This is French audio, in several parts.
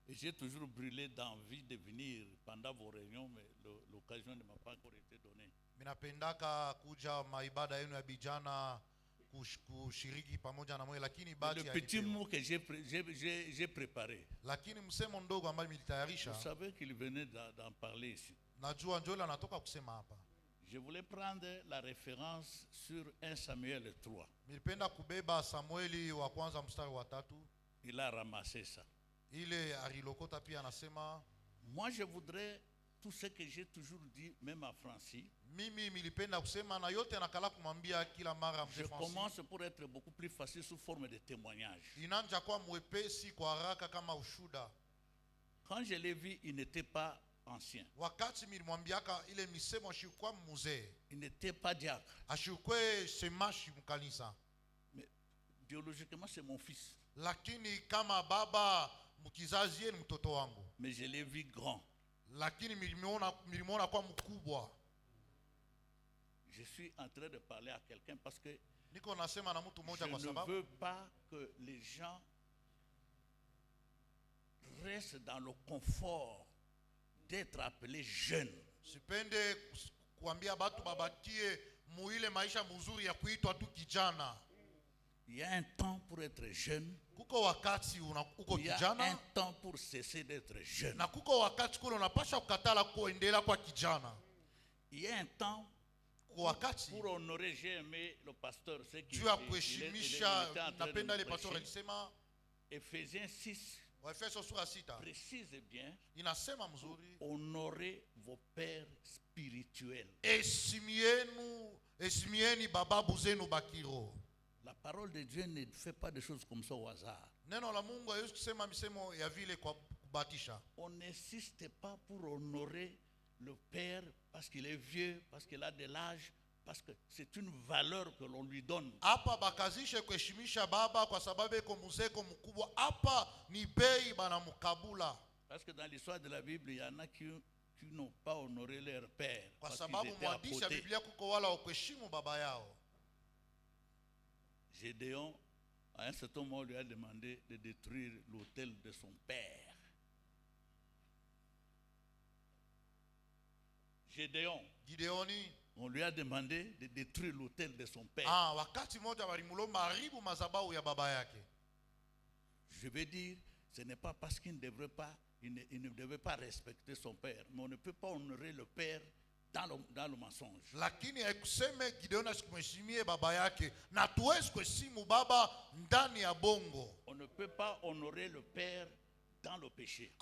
Et j'ai toujours brûlé d'envie de venir pendant vos réunions, mais l'occasion ne m'a pas encore été donnée. Le petit mot que j'ai préparé, vous savez qu'il venait d'en parler ici. Je voulais prendre la référence sur 1 Samuel 3. Il a ramassé ça. Moi, je voudrais tout ce que j'ai toujours dit, même à Francis. Je commence pour être beaucoup plus facile sous forme de témoignage. Quand je l'ai vu, il n'était pas ancien. Il n'était pas diacre. Mais biologiquement, c'est mon fils. Mais je l'ai vu grand. Je suis en train de parler à quelqu'un parce que je ne veux pas que les gens restent dans le confort d'être appelés jeunes. Il y a un temps pour être jeune. Il y a un temps pour cesser d'être jeune. Il y a un temps pour honorer. J'ai aimé le pasteur, ce qui était en train de prêcher. Ephésiens 6 précise bien: honorez vos pères spirituels. La parole de Dieu ne fait pas des choses comme ça au hasard. On n'insiste pas pour honorer le père parce qu'il est vieux, parce qu'il a de l'âge, parce que c'est une valeur que l'on lui donne. Parce que dans l'histoire de la Bible, il y en a qui n'ont pas honoré leur père parce qu'ils étaient à côté. Gédéon, à un certain moment, lui a demandé de détruire l'autel de son père. Gédéon, on lui a demandé de détruire l'autel de son père. Je veux dire, ce n'est pas parce qu'il ne devrait pas respecter son père, mais on ne peut pas honorer le père dans le mensonge. On ne peut pas honorer le père dans le péché.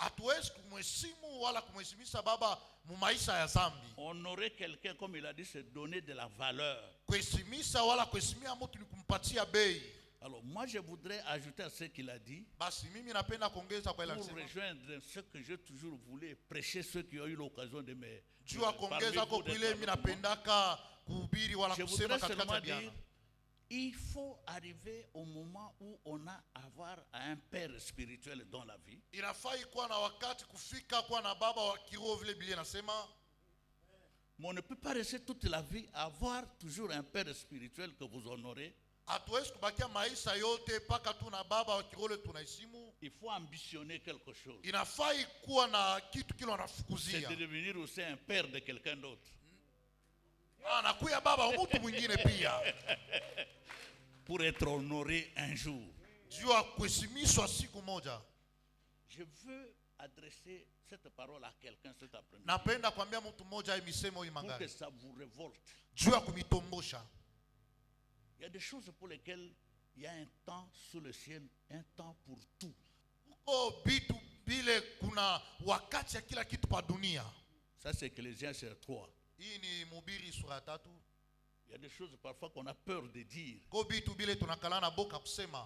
Honorer quelqu'un, comme il a dit, c'est donner de la valeur. Alors moi je voudrais ajouter à ce qu'il a dit, pour rejoindre ce que j'ai toujours voulu prêcher, ceux qui ont eu l'occasion de me parler. Je voudrais seulement dire, il faut arriver au moment où on a avoir un père spirituel dans la vie. Mais on ne peut pas rester toute la vie à avoir toujours un père spirituel que vous honorez. Il faut ambitionner quelque chose. C'est de devenir aussi un père de quelqu'un d'autre. Pour être honoré un jour. Je veux adresser cette parole à quelqu'un cet après-midi, pour que ça vous révolte. Il y a des choses pour lesquelles il y a un temps sous le ciel, un temps pour tout. Ça c'est Ecclésiens 3. Il y a des choses parfois qu'on a peur de dire.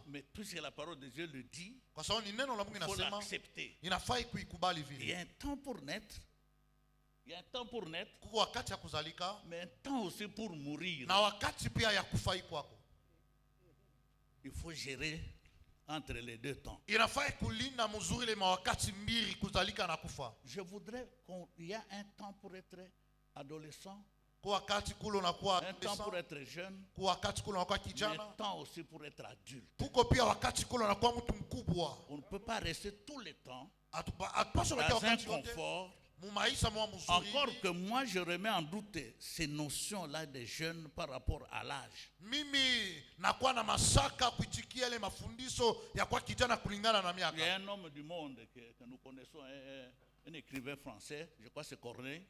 Mais puisque la parole de Dieu le dit, il faut l'accepter. Il y a un temps pour naître. Il y a un temps pour naître, mais un temps aussi pour mourir. Il faut gérer entre les deux temps. Je voudrais qu'il y ait un temps pour être adolescent, Un temps pour être jeune, mais un temps aussi pour être adulte. On ne peut pas rester tout le temps dans un confort. Encore que moi je remets en doute ces notions-là des jeunes par rapport à l'âge. Il y a un homme du monde que nous connaissons, un écrivain français, je crois que c'est Corneille.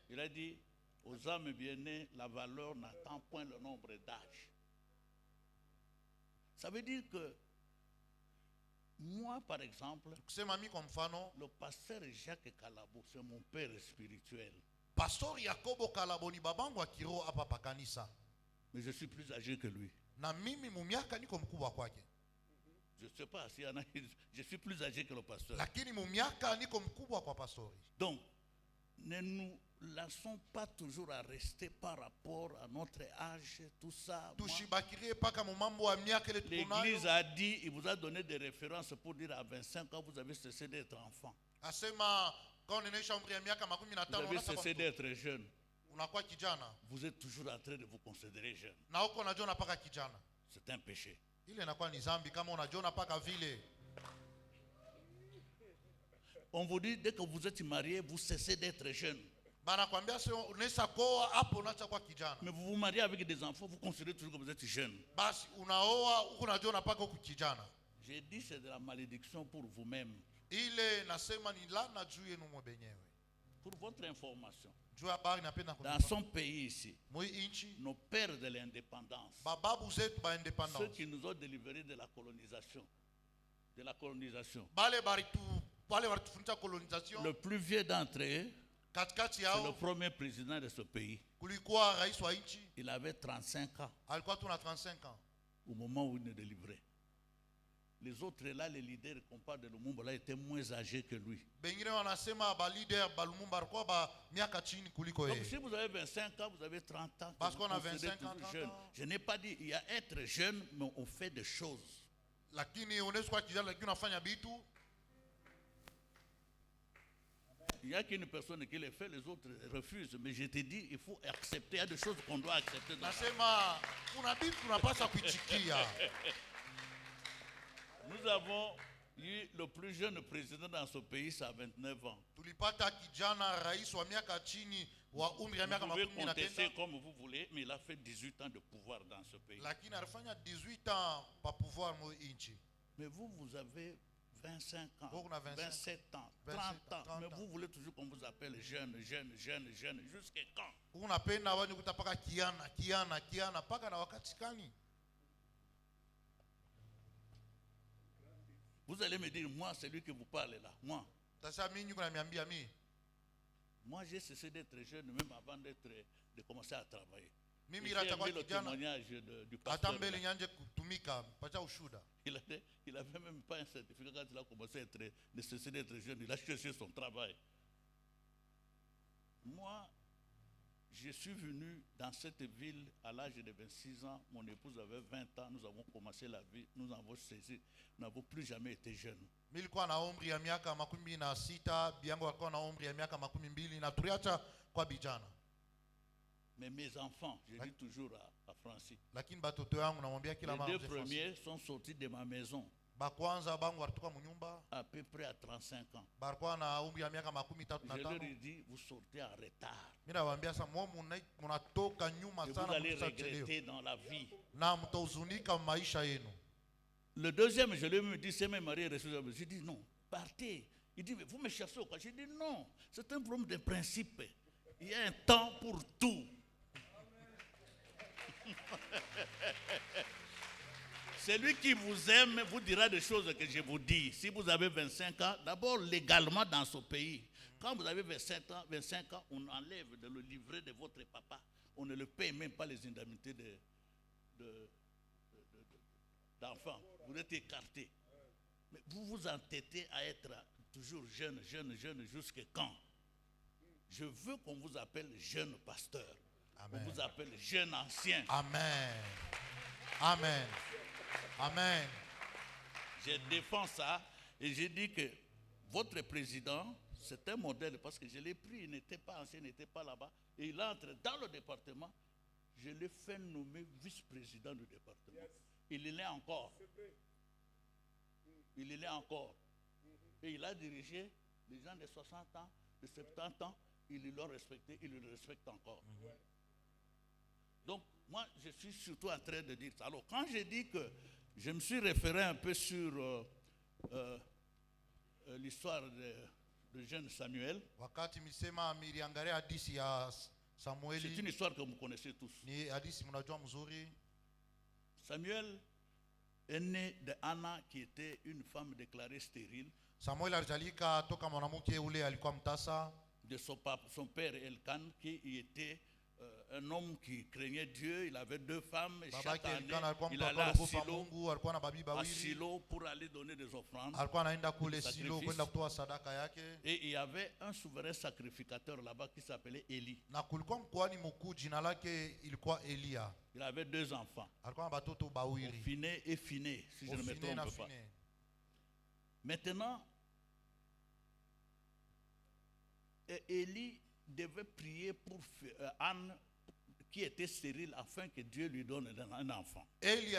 Il a dit, aux âmes bien-nées, la valeur n'attend point le nombre d'âges. Ça veut dire que moi, par exemple, le pasteur Jacques Kalabo, c'est mon père spirituel. Pastor Yakobo Kalabo ni babangu wa kiroho hapa pa kanisa. Mais je suis plus âgé que lui. Na mimi mumiaka niko mkubwa kwake. Je ne sais pas si je suis plus âgé que le pasteur. Lakini mumiaka niko mkubwa kwa pastori. Donc, ne nous laissons pas toujours à rester par rapport à notre âge, tout ça. L'église a dit, il vous a donné des références pour dire à 25 ans, vous avez cessé d'être enfant. Vous avez cessé d'être jeune. Vous êtes toujours en train de vous considérer jeune. C'est un péché. On vous dit, dès que vous êtes marié, vous cessez d'être jeune. Mais vous vous mariez avec des enfants, vous considérez toujours que vous êtes jeune. J'ai dit c'est de la malédiction pour vous-même. Pour votre information, dans son pays ici, nos pères de l'indépendance, ceux qui nous ont délivrés de la colonisation, le plus vieux d'entre eux, c'est le premier président de ce pays. Il avait 35 ans au moment où il est délivré. Les autres là, les leaders qu'on parle de Lumumba là, étaient moins âgés que lui. Donc si vous avez 25 ans, vous avez 30 ans, parce qu'on a 25 ans, jeune. Je n'ai pas dit il y a être jeune, mais on fait des choses. Il n'y a qu'une personne qui les fait, les autres refusent. Mais je te dis, il faut accepter. Il y a des choses qu'on doit accepter. Nous avons eu le plus jeune président dans ce pays, ça a 29 ans. Vous pouvez contester comme vous voulez, mais il a fait 18 ans de pouvoir dans ce pays. Mais vous avez 25 ans, 27 ans, 30 ans, mais vous voulez toujours qu'on vous appelle jeune, jusqu'à quand? Vous allez me dire, moi, c'est lui que vous parlez là, moi. Moi, j'ai cessé d'être jeune même avant de commencer à travailler. J'ai vu le témoignage du pasteur. Il n'avait même pas un certificat quand il a commencé à cesser d'être jeune. Il a cherché son travail. Moi, je suis venu dans cette ville à l'âge de 26 ans. Mon épouse avait 20 ans. Nous avons commencé la vie. Nous avons cessé. Nous n'avons plus jamais été jeunes. Mais mes enfants, je dis toujours à Francis, les deux premiers sont sortis de ma maison à peu près à 35 ans. Je leur ai dit, vous sortez en retard. Et vous allez regretter dans la vie. Le deuxième, je lui ai dit, c'est mes maris responsables. J'ai dit non, partez. Il dit, mais vous me chassez ou quoi? J'ai dit non, c'est un problème de principe. Il y a un temps pour tout. Celui qui vous aime vous dira des choses que je vous dis. Si vous avez 25 ans, d'abord légalement dans ce pays, quand vous avez 25 ans, on enlève de le livret de votre papa. On ne le paye même pas les indemnités d'enfants. Vous êtes écarté. Mais vous vous entêtez à être toujours jeune, jusqu'à quand? Je veux qu'on vous appelle jeune pasteur. Amen. On vous appelle jeune ancien. Amen. Amen. Je défends ça et je dis que votre président, C'est un modèle parce que je l'ai pris, il n'était pas ancien, il n'était pas là-bas. Et il entre dans le département. Je l'ai fait nommer vice-président du département. Il l'est encore. Il l'est encore. Et il a dirigé les gens de 60 ans, de 70 ans. Ils l'ont respecté, ils le respectent encore. Donc, moi, je suis surtout en train de dire ça. Alors, quand je dis que je me suis référé un peu sur l'histoire de jeune Samuel, c'est une histoire que vous connaissez tous. Samuel est né de Anna qui était une femme déclarée stérile. De son père Elkan qui était un homme qui craignait Dieu. Il avait 2 femmes et chaque année il allait à Silo pour aller donner des offrandes, et il y avait un souverain sacrificateur là-bas qui s'appelait Élie. Il avait 2 enfants, Ophiné et Phiné, si je ne me trompe pas. Maintenant, Élie devait prier pour Anne qui était stérile afin que Dieu lui donne un enfant. Et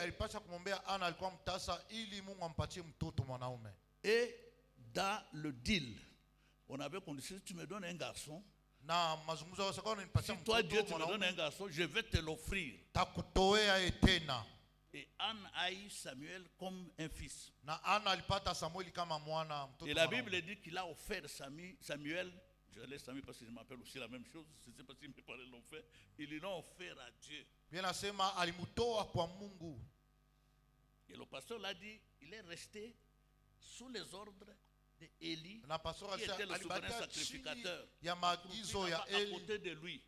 dans le deal, on avait conduit, si tu me donnes un garçon, si toi Dieu tu me donnes un garçon, je vais te l'offrir. Et Anne a eu Samuel comme un fils. Et la Bible dit qu'il a offert Samuel. Je laisse Samuel parce que je m'appelle aussi la même chose. Je ne sais pas si mes parents l'ont fait. Ils l'ont offert à Dieu. Et le pasteur l'a dit, il est resté sous les ordres d'Élie, qui était le souverain sacrificateur, à côté de lui.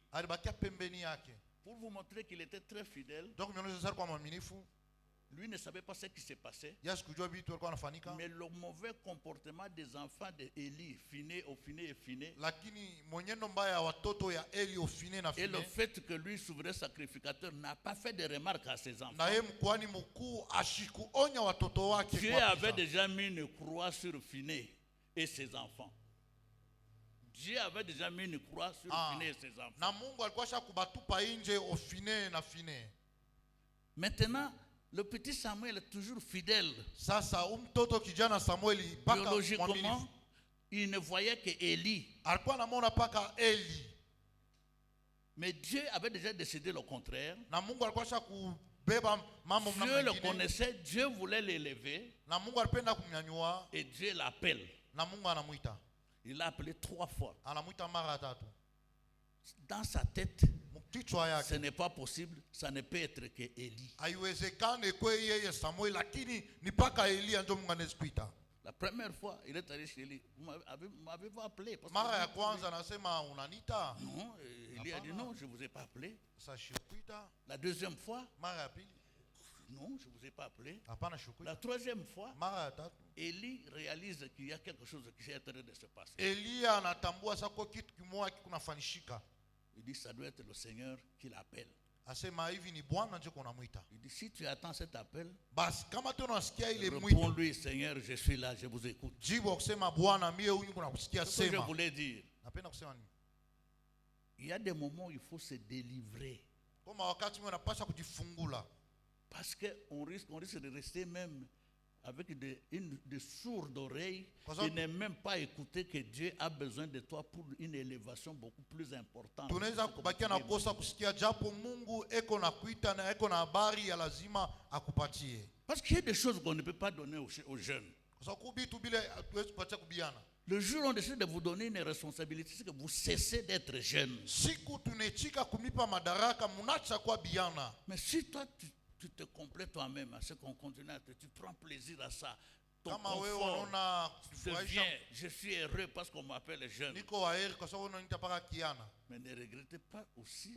Pour vous montrer qu'il était très fidèle. Lui ne savait pas ce qui s'est passé. Mais le mauvais comportement des enfants d'Élie, Phiné, Ophiné et Phiné, et le fait que lui, souverain sacrificateur, n'a pas fait de remarques à ses enfants. Dieu avait déjà mis une croix sur Phiné et ses enfants. Dieu avait déjà mis une croix sur Phiné et ses enfants. Maintenant, le petit Samuel est toujours fidèle. Biologiquement, il ne voyait que Élie. Mais Dieu avait déjà décidé le contraire. Dieu le connaissait, Dieu voulait l'élever. Et Dieu l'appelle. Il l'a appelé 3 fois. Dans sa tête, ce n'est pas possible, ça ne peut être que Élie. La première fois, il est allé chez Élie. Vous m'avez-vous appelé? Non, Élie a dit non, je ne vous ai pas appelé. La deuxième fois, non, je ne vous ai pas appelé. La troisième fois, Élie réalise qu'il y a quelque chose qui est en train de se passer. Il dit, ça doit être le Seigneur qui l'appelle. Il dit, si tu attends cet appel, réponds-lui, Seigneur, je suis là, je vous écoute. Ce que je voulais dire, il y a des moments où il faut se délivrer. Parce qu'on risque de rester même avec des sourdes oreilles et ne même pas écouter que Dieu a besoin de toi pour une élévation beaucoup plus importante. Parce qu'il y a des choses qu'on ne peut pas donner aux jeunes. Le jour où on décide de vous donner une responsabilité, c'est que vous cessez d'être jeune. Mais si toi, tu te complais toi-même à ce qu'on continue à tu prends plaisir à ça. Ton confort devient, je suis heureux parce qu'on m'appelle jeune. Mais ne regrettez pas aussi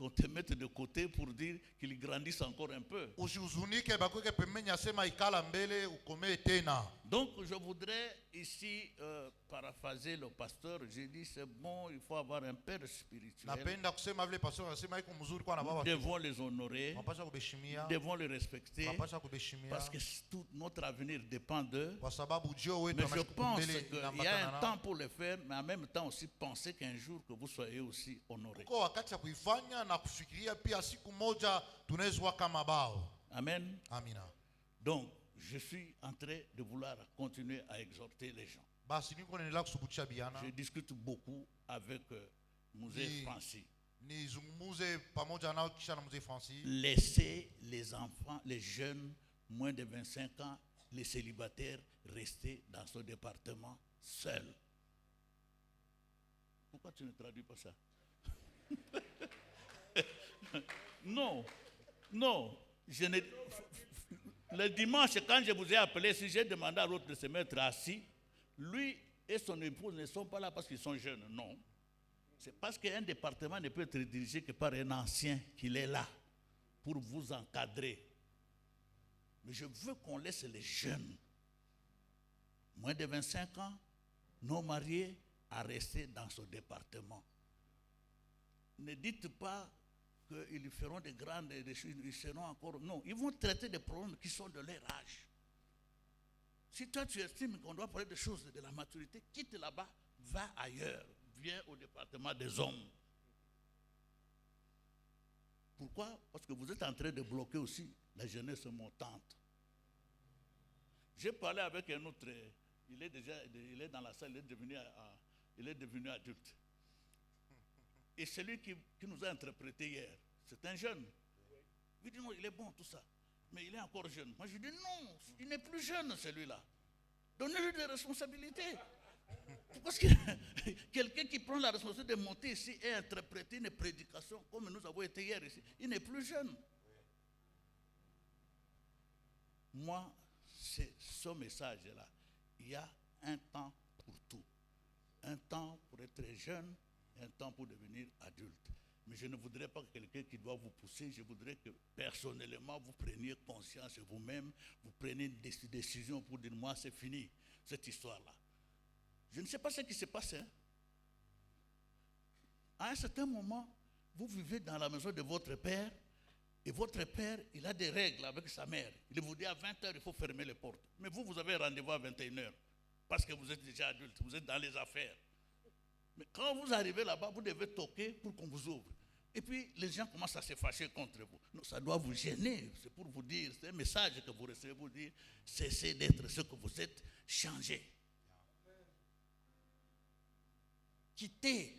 qu'on te mette de côté pour dire qu'il grandisse encore un peu. Donc je voudrais ici paraphraser le pasteur. J'ai dit c'est bon, il faut avoir un père spirituel. Nous devons les honorer, nous devons les respecter, parce que tout notre avenir dépend d'eux. Mais je pense qu'il y a un temps pour le faire, mais en même temps aussi penser qu'un jour que vous soyez aussi honorés. Amen. Amina. Donc, je suis en train de vouloir continuer à exhorter les gens. Je discute beaucoup avec Mouzé Francis. Laissez les enfants, les jeunes, moins de 25 ans, les célibataires, rester dans ce département seuls. Pourquoi tu ne traduis pas ça? Non, non. Le dimanche, quand je vous ai appelé, si j'ai demandé à l'autre de se mettre assis, lui et son épouse ne sont pas là parce qu'ils sont jeunes. Non. C'est parce qu'un département ne peut être dirigé que par un ancien qu'il est là pour vous encadrer. Mais je veux qu'on laisse les jeunes, moins de 25 ans, non mariés, à rester dans ce département. Ne dites pas qu'ils feront des grandes choses, ils seront encore... Non, ils vont traiter des problèmes qui sont de leur âge. Si toi tu estimes qu'on doit parler des choses de la maturité, quitte là-bas, va ailleurs, viens au département des hommes. Pourquoi? Parce que vous êtes en train de bloquer aussi la jeunesse montante. J'ai parlé avec un autre, il est dans la salle, il est devenu adulte. Et celui qui nous a interprété hier, c'est un jeune. Il dit non, il est bon tout ça, mais il est encore jeune. Moi je dis non, il n'est plus jeune celui-là. Donnez-lui des responsabilités. Parce que quelqu'un qui prend la responsabilité de monter ici et interpréter une prédication comme nous avons été hier ici, il n'est plus jeune. Moi, c'est ce message-là. Il y a un temps pour tout. Un temps pour être jeune, un temps pour devenir adulte. Mais je ne voudrais pas que quelqu'un qui doit vous pousser, je voudrais que personnellement vous preniez conscience vous-même, vous preniez des décisions pour dire moi c'est fini, cette histoire-là. Je ne sais pas ce qui se passe. Hein? À un certain moment, vous vivez dans la maison de votre père, et votre père, il a des règles avec sa mère. Il vous dit à 20h, il faut fermer les portes. Mais vous avez rendez-vous à 21h, parce que vous êtes déjà adulte, vous êtes dans les affaires. Mais quand vous arrivez là-bas, vous devez toquer pour qu'on vous ouvre. Et puis, les gens commencent à se fâcher contre vous. Non, ça doit vous gêner. C'est pour vous dire, c'est un message que vous recevez, vous dire, cessez d'être ce que vous êtes, changez. Quittez.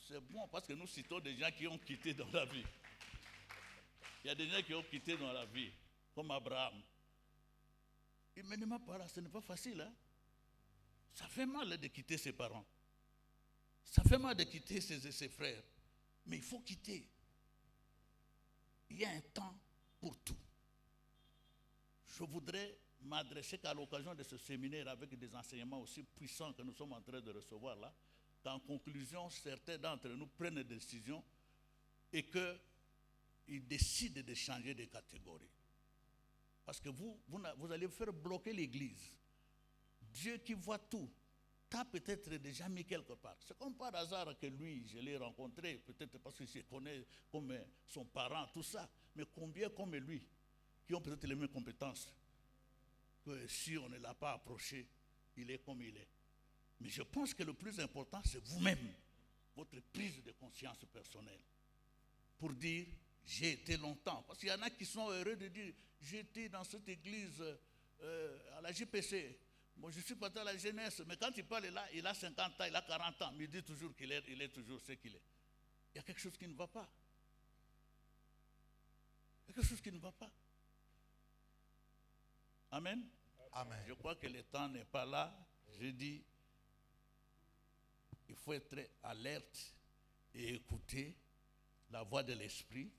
C'est bon parce que nous citons des gens qui ont quitté dans la vie. Il y a des gens qui ont quitté dans la vie, comme Abraham. Humainement parlant, ce n'est pas facile. Hein? Ça fait mal de quitter ses parents. Ça fait mal de quitter ses frères. Mais il faut quitter. Il y a un temps pour tout. Je voudrais m'adresser qu'à l'occasion de ce séminaire avec des enseignements aussi puissants que nous sommes en train de recevoir là, qu'en conclusion, certains d'entre nous prennent des décisions et qu'ils décident de changer de catégorie. Parce que vous allez faire bloquer l'église. Dieu qui voit tout, t'a peut-être déjà mis quelque part. C'est comme par hasard que lui, je l'ai rencontré, peut-être parce que je connais comme son parent, tout ça. Mais combien comme lui, qui ont peut-être les mêmes compétences, que si on ne l'a pas approché, il est comme il est. Mais je pense que le plus important, c'est vous-même, votre prise de conscience personnelle. Pour dire, j'ai été longtemps. Parce qu'il y en a qui sont heureux de dire, j'étais dans cette église à la JPC. Moi, je suis pas dans la jeunesse, mais quand il parle là, il a 50 ans, il a 40 ans, mais il dit toujours qu'il est toujours ce qu'il est. Il y a quelque chose qui ne va pas. Il y a quelque chose qui ne va pas. Amen. Amen. Je crois que le temps n'est pas là. Je dis, il faut être alerte et écouter la voix de l'esprit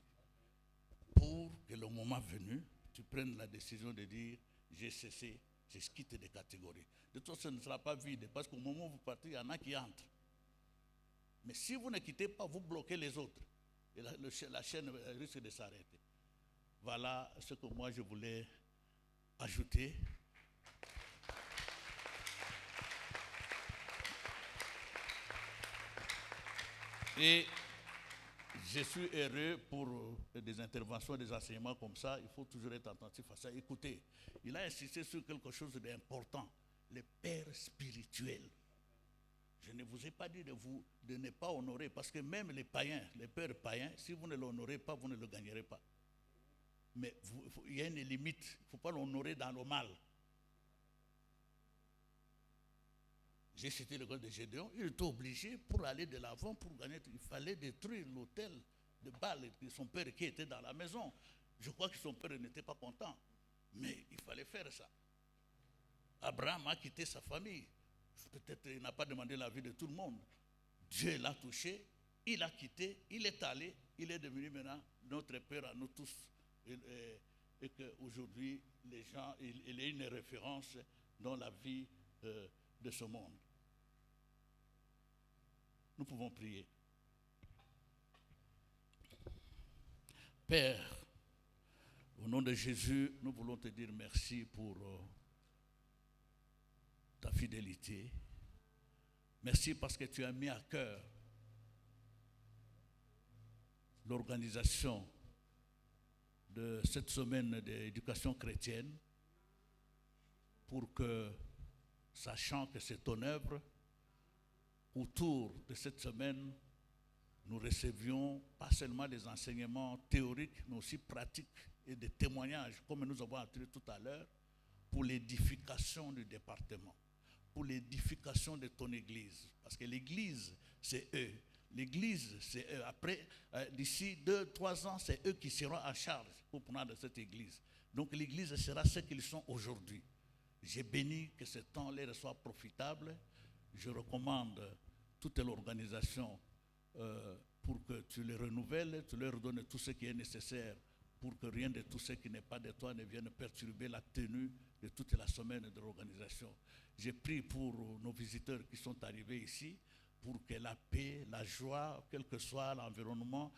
pour que le moment venu, tu prennes la décision de dire, j'ai cessé. Je quitte des catégories. De toute façon, ce ne sera pas vide, parce qu'au moment où vous partez, il y en a qui entrent. Mais si vous ne quittez pas, vous bloquez les autres. Et la chaîne risque de s'arrêter. Voilà ce que moi je voulais ajouter. Et je suis heureux pour des interventions, des enseignements comme ça. Il faut toujours être attentif à ça. Écoutez, il a insisté sur quelque chose d'important, les pères spirituels. Je ne vous ai pas dit de ne pas honorer, parce que même les païens, les pères païens, si vous ne l'honorez pas, vous ne le gagnerez pas. Mais il y a une limite, il ne faut pas l'honorer dans le mal. J'ai cité le cas de Gédéon, il était obligé pour aller de l'avant, pour gagner, il fallait détruire l'autel de Baal de son père qui était dans la maison. Je crois que son père n'était pas content, mais il fallait faire ça. Abraham a quitté sa famille. Peut-être il n'a pas demandé l'avis de tout le monde. Dieu l'a touché, il a quitté, il est allé, il est devenu maintenant notre Père à nous tous. Et qu'aujourd'hui, les gens, il y a une référence dans la vie de ce monde. Nous pouvons prier. Père, au nom de Jésus, nous voulons te dire merci pour ta fidélité. Merci parce que tu as mis à cœur l'organisation de cette semaine d'éducation chrétienne pour que, sachant que c'est ton œuvre, autour de cette semaine, nous recevions pas seulement des enseignements théoriques, mais aussi pratiques et des témoignages, comme nous avons entendu tout à l'heure, pour l'édification du département, pour l'édification de ton Église. Parce que l'Église, c'est eux. L'Église, c'est eux. Après, d'ici 2-3 ans, c'est eux qui seront en charge pour prendre cette Église. Donc l'Église sera ce qu'ils sont aujourd'hui. J'ai béni que ce temps leur soit profitable. Je recommande toute l'organisation pour que tu les renouvelles, tu leur donnes tout ce qui est nécessaire pour que rien de tout ce qui n'est pas de toi ne vienne perturber la tenue de toute la semaine de l'organisation. J'ai prié pour nos visiteurs qui sont arrivés ici, pour que la paix, la joie, quel que soit l'environnement,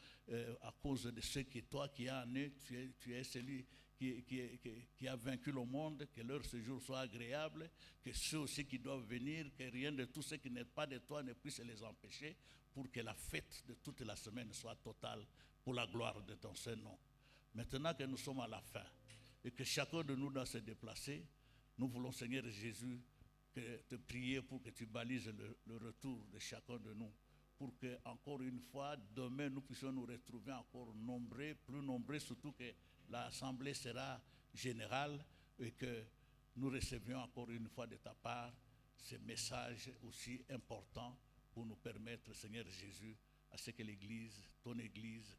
à cause de ce qui est toi qui es en eux, tu es celui qui a vaincu le monde, que leur séjour soit agréable, que ceux aussi qui doivent venir, que rien de tout ce qui n'est pas de toi ne puisse les empêcher, pour que la fête de toute la semaine soit totale pour la gloire de ton Saint-Nom. Maintenant que nous sommes à la fin et que chacun de nous doit se déplacer, nous voulons, Seigneur Jésus, te prier pour que tu balises le retour de chacun de nous, pour que, encore une fois, demain, nous puissions nous retrouver encore nombreux, plus nombreux, surtout que l'Assemblée sera générale et que nous recevions encore une fois de ta part ce message aussi important pour nous permettre, Seigneur Jésus, à ce que l'Église, ton Église,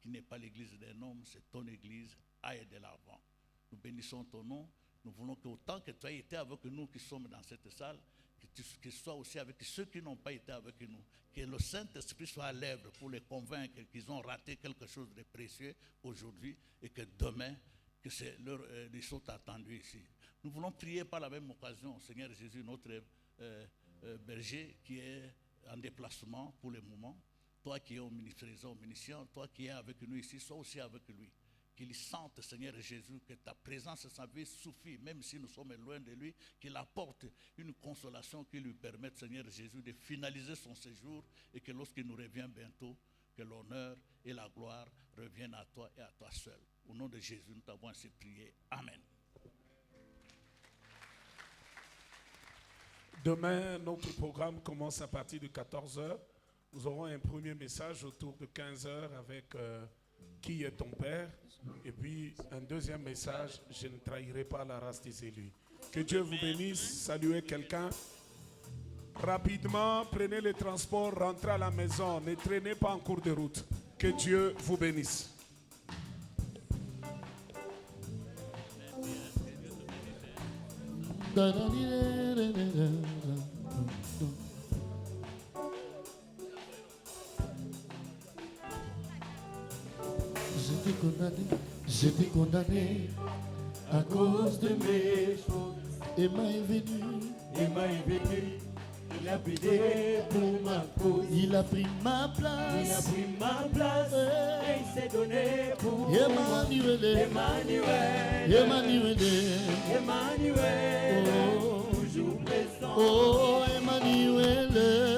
qui n'est pas l'Église d'un homme, c'est ton Église, aille de l'avant. Nous bénissons ton nom. Nous voulons qu'autant que tu as été avec nous qui sommes dans cette salle, que tu sois aussi avec ceux qui n'ont pas été avec nous. Que le Saint-Esprit soit à l'œuvre pour les convaincre qu'ils ont raté quelque chose de précieux aujourd'hui et que demain, que ils sont attendus ici. Nous voulons prier par la même occasion, Seigneur Jésus, notre berger qui est en déplacement pour le moment. Toi qui es au ministère, au ministère, toi qui es avec nous ici, sois aussi avec lui. Qu'il sente, Seigneur Jésus, que ta présence et sa vie suffit, même si nous sommes loin de lui, qu'il apporte une consolation qui lui permette, Seigneur Jésus, de finaliser son séjour et que lorsqu'il nous revient bientôt, que l'honneur et la gloire reviennent à toi et à toi seul. Au nom de Jésus, nous t'avons ainsi prié. Amen. Demain, notre programme commence à partir de 14h. Nous aurons un premier message autour de 15h avec qui est ton père, et puis un deuxième message, je ne trahirai pas la race des élus. Que Dieu vous bénisse. Saluez quelqu'un. Rapidement, prenez le transport, rentrez à la maison, ne traînez pas en cours de route. Que Dieu vous bénisse. J'étais condamné à cause de mes fautes. Emma est venu, Il a prié pour ma cause. Il a pris ma place. Il a pris ma place. Et il s'est donné pour Emmanuel. Emmanuel. Emmanuel. Emmanuel. Toujours présent. Oh, Emmanuel.